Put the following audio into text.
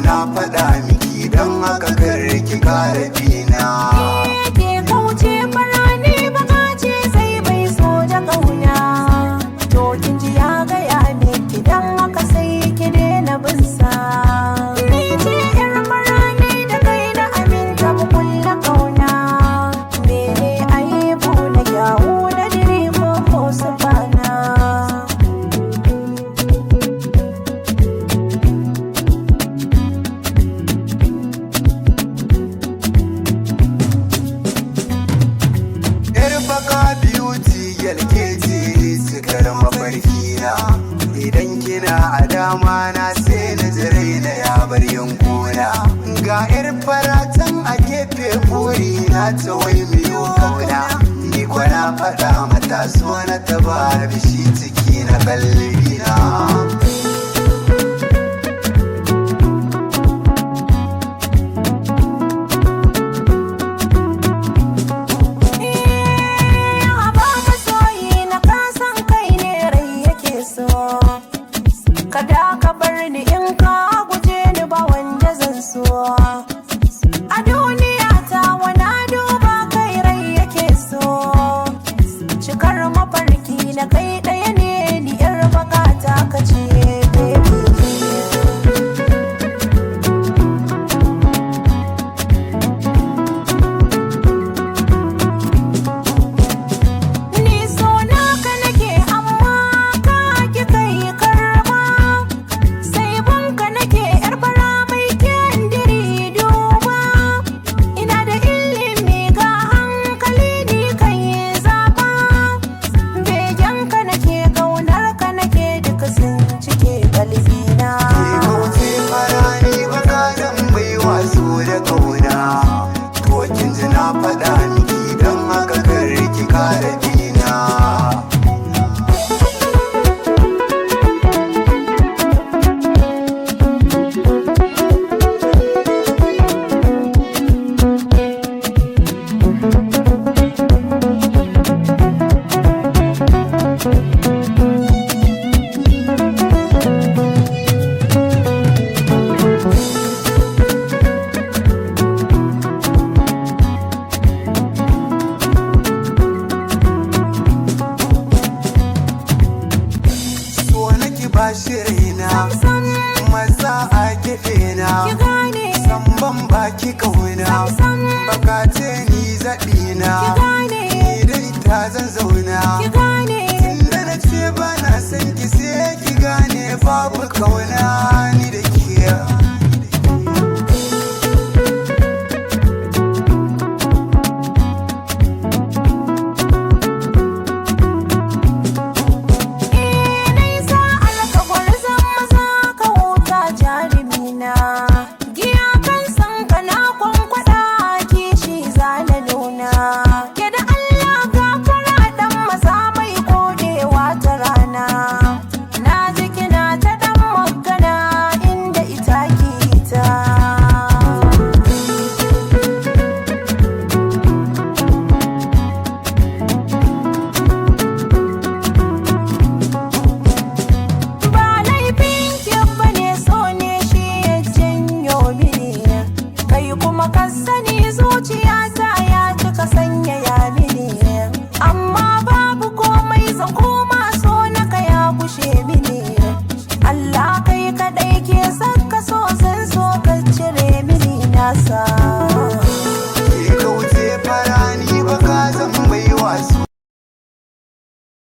na faɗa miki don haka kar ki kara bina. Ke kauce farani baka ce sai bai so da kauna. To kin ji ya gaya miki dan haka sai ki daina bin sa. Ni ce yar farani da kai na aminta mu kulla kauna. Mene aibu na kyawu na diri ko su bana. Idan kina a dama na sai na jire na ya bar yankuna. Ga yar faratan a gefe buri na ta wai miyo kauna. Ni kwana faɗa mata so na taba bishi ciki na kalbina. Kada ka bar ni in ka guje ni ba wanda zan so. A duniya ta wana duba kai rai yake so. Cikar mafarki na kai ɗaya ne ni yar bakata ka ce baby. Ni so naka nake amma ka ki kai karba. Sai bunka nake yar fara mai kendiri duba. Ina da ilimi ga hankali ni kai zaba. Begenka nake kaunar ka nake duka sun cike kalbina. Kauce farani baka dan bai waso da kauna. To kin ji na faɗa miki don haka kar ki kara bina. Ba shirina maza a gefe na san ban baki kauna baka ce ni zaɓi na idan ta zan zauna tunda na ce ba na san ki sai ki gane babu kauna ni da ke. Giya kan san kana kwankwada kishi zana nuna. Ke da Allah gafara dan maza mai kodewa ta rana. Na ji kina ta dan magana inda ita kita. Ba laifin ki bane so ne shi ya janyo mini. Kai kuma ka sani zuciyata ya cika sanya